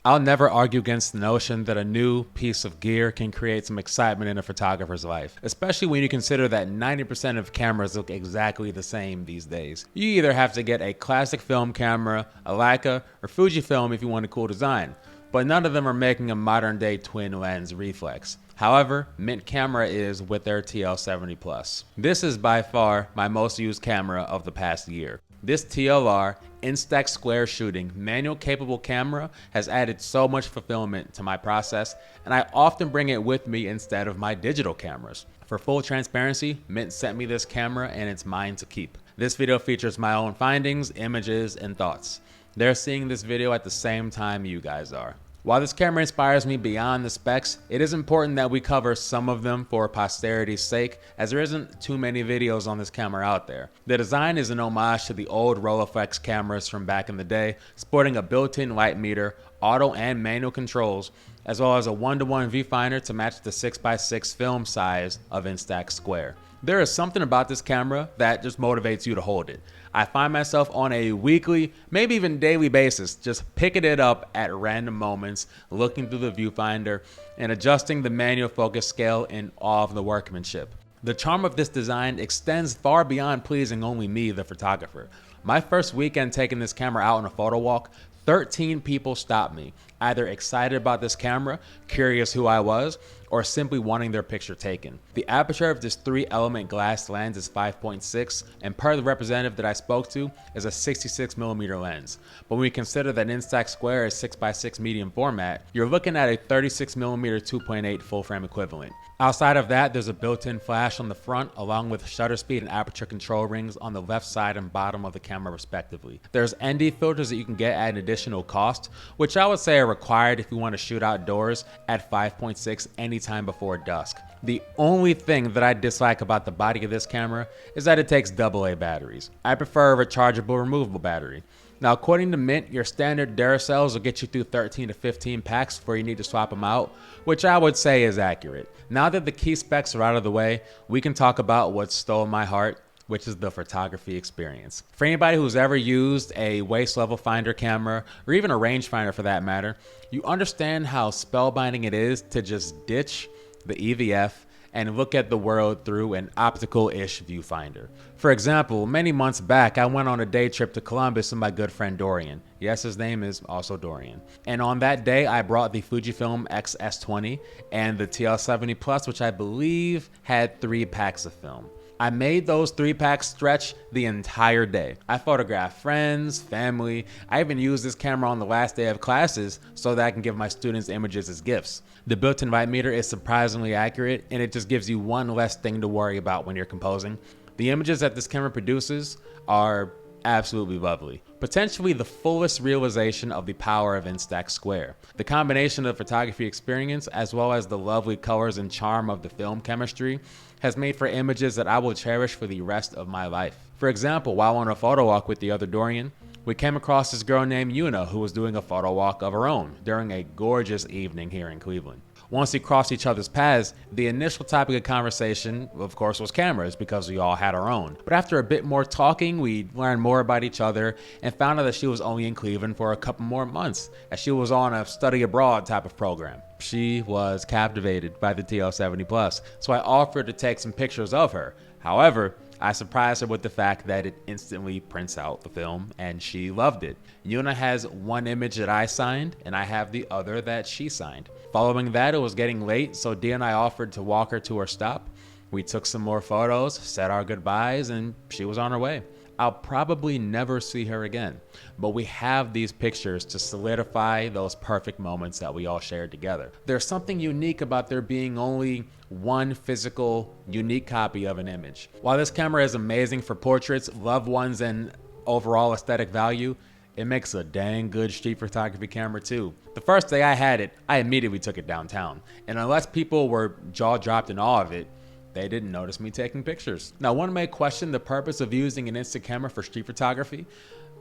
I'll never argue against the notion that a new piece of gear can create some excitement in a photographer's life, especially when you consider that 90% of cameras look exactly the same these days. You either have to get a classic film camera, a Leica, or Fuji film if you want a cool design, but none of them are making a modern day twin lens reflex. However, Mint Camera is with their TL70 Plus. This is by far my most used camera of the past year. This TLR Instax square shooting manual capable camera has added so much fulfillment to my process, and I often bring it with me instead of my digital cameras. For full transparency, Mint sent me this camera and it's mine to keep. This video features my own findings, images, and thoughts. They're seeing this video at the same time you guys are. While this camera inspires me beyond the specs, it is important that we cover some of them for posterity's sake, as there isn't too many videos on this camera out there. The design is an homage to the old Rolleiflex cameras from back in the day, sporting a built-in light meter, auto and manual controls, as well as a 1:1 viewfinder to match the 6x6 film size of Instax Square. There is something about this camera that just motivates you to hold it. I find myself on a weekly, maybe even daily basis, just picking it up at random moments, looking through the viewfinder, and adjusting the manual focus scale in awe of the workmanship. The charm of this design extends far beyond pleasing only me, the photographer. My first weekend taking this camera out on a photo walk, 13 people stopped me, either excited about this camera, curious who I was, or simply wanting their picture taken. The aperture of this 3-element glass lens is 5.6, and per the representative that I spoke to, is a 66mm lens. But when we consider that Instax Square is 6x6 medium format, you're looking at a 36mm 2.8 full frame equivalent. Outside of that, there's a built-in flash on the front, along with shutter speed and aperture control rings on the left side and bottom of the camera respectively. There's ND filters that you can get at an additional cost, which I would say are required if you want to shoot outdoors at 5.6 anytime before dusk. The only thing that I dislike about the body of this camera is that it takes AA batteries. I prefer a rechargeable removable battery. Now, according to Mint, your standard Duracells will get you through 13 to 15 packs before you need to swap them out, which I would say is accurate. Now that the key specs are out of the way, we can talk about what stole my heart, which is the photography experience. For anybody who's ever used a waist level finder camera, or even a rangefinder for that matter, you understand how spellbinding it is to just ditch the EVF and look at the world through an optical-ish viewfinder. For example, many months back, I went on a day trip to Columbus with my good friend Dorian. Yes, his name is also Dorian. And on that day, I brought the Fujifilm X-S20 and the TL70 Plus, which I believe had 3 packs of film. I made those 3 packs stretch the entire day. I photographed friends, family. I even used this camera on the last day of classes so that I can give my students images as gifts. The built-in light meter is surprisingly accurate, and it just gives you one less thing to worry about when you're composing. The images that this camera produces are absolutely lovely. Potentially the fullest realization of the power of Instax Square. The combination of photography experience as well as the lovely colors and charm of the film chemistry has made for images that I will cherish for the rest of my life. For example, while on a photo walk with the other Dorian, we came across this girl named Yuna who was doing a photo walk of her own during a gorgeous evening here in Cleveland. Once we crossed each other's paths, the initial topic of conversation, of course, was cameras because we all had our own. But after a bit more talking, we learned more about each other and found out that she was only in Cleveland for a couple more months, as she was on a study abroad type of program. She was captivated by the TL70 Plus, so I offered to take some pictures of her. However, I surprised her with the fact that it instantly prints out the film, and she loved it. Yuna has one image that I signed, and I have the other that she signed. Following that, it was getting late, so Dee and I offered to walk her to her stop. We took some more photos, said our goodbyes, and she was on her way. I'll probably never see her again, but we have these pictures to solidify those perfect moments that we all shared together. There's something unique about there being only one physical, unique copy of an image. While this camera is amazing for portraits, loved ones, and overall aesthetic value, it makes a dang good street photography camera too. The first day I had it, I immediately took it downtown, and unless people were jaw-dropped in awe of it, they didn't notice me taking pictures. Now, one may question the purpose of using an instant camera for street photography.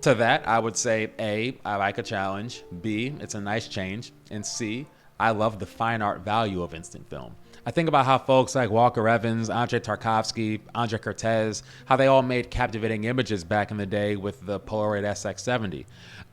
To that, I would say A, I like a challenge, B, it's a nice change, and C, I love the fine art value of instant film. I think about how folks like Walker Evans, Andrei Tarkovsky, Andre Cortez, how they all made captivating images back in the day with the Polaroid SX70.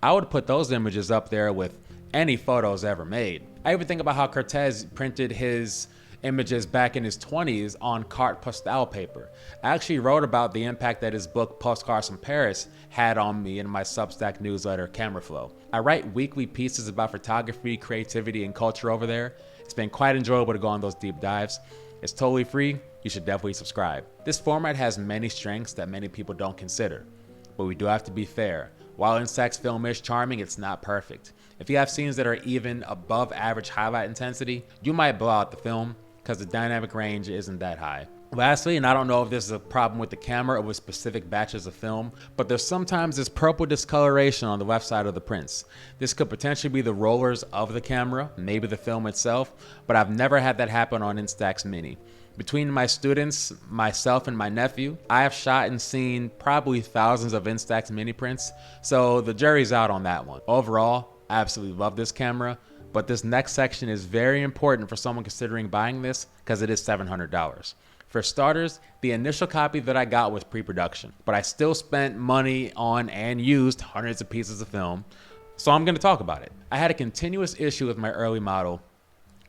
I would put those images up there with any photos ever made. I even think about how Cortez printed his images back in his 20s on carte postale paper. I actually wrote about the impact that his book Postcards from Paris had on me in my Substack newsletter Camera Flow. I write weekly pieces about photography, creativity, and culture over there. It's been quite enjoyable to go on those deep dives. It's totally free. You should definitely subscribe. This format has many strengths that many people don't consider, but we do have to be fair. While Instax film is charming, it's not perfect. If you have scenes that are even above average highlight intensity, you might blow out the film because the dynamic range isn't that high. Lastly, and I don't know if this is a problem with the camera or with specific batches of film, but there's sometimes this purple discoloration on the left side of the prints. This could potentially be the rollers of the camera, maybe the film itself, but I've never had that happen on Instax Mini. Between my students, myself, and my nephew, I have shot and seen probably thousands of Instax Mini prints, so the jury's out on that one. Overall, I absolutely love this camera, but this next section is very important for someone considering buying this because it is $700. For starters, the initial copy that I got was pre-production, but I still spent money on and used hundreds of pieces of film, so I'm going to talk about it. I had a continuous issue with my early model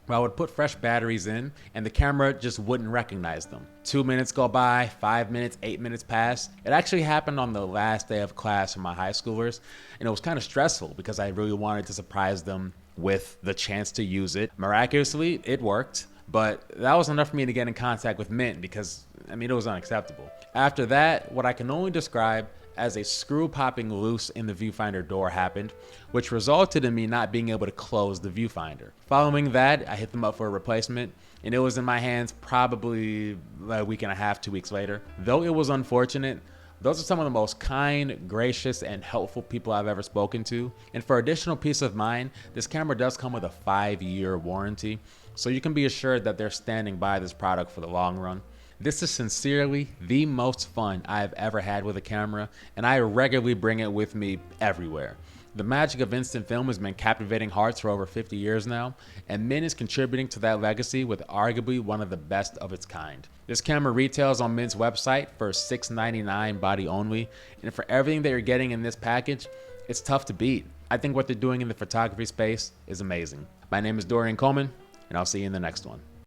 where I would put fresh batteries in and the camera just wouldn't recognize them. 2 minutes go by, 5 minutes, 8 minutes pass. It actually happened on the last day of class for my high schoolers, and it was kind of stressful because I really wanted to surprise them with the chance to use it. Miraculously, it worked, but that was enough for me to get in contact with Mint because, it was unacceptable. After that, what I can only describe as a screw popping loose in the viewfinder door happened, which resulted in me not being able to close the viewfinder. Following that, I hit them up for a replacement, and it was in my hands probably a week and a half, 2 weeks later. Though it was unfortunate, those are some of the most kind, gracious, and helpful people I've ever spoken to. And for additional peace of mind, this camera does come with a 5-year warranty, so you can be assured that they're standing by this product for the long run. This is sincerely the most fun I've ever had with a camera, and I regularly bring it with me everywhere. The magic of instant film has been captivating hearts for over 50 years now, and Mint is contributing to that legacy with arguably one of the best of its kind. This camera retails on Mint's website for $699 body only, and for everything that you're getting in this package, it's tough to beat. I think what they're doing in the photography space is amazing. My name is Dorian Coleman, and I'll see you in the next one.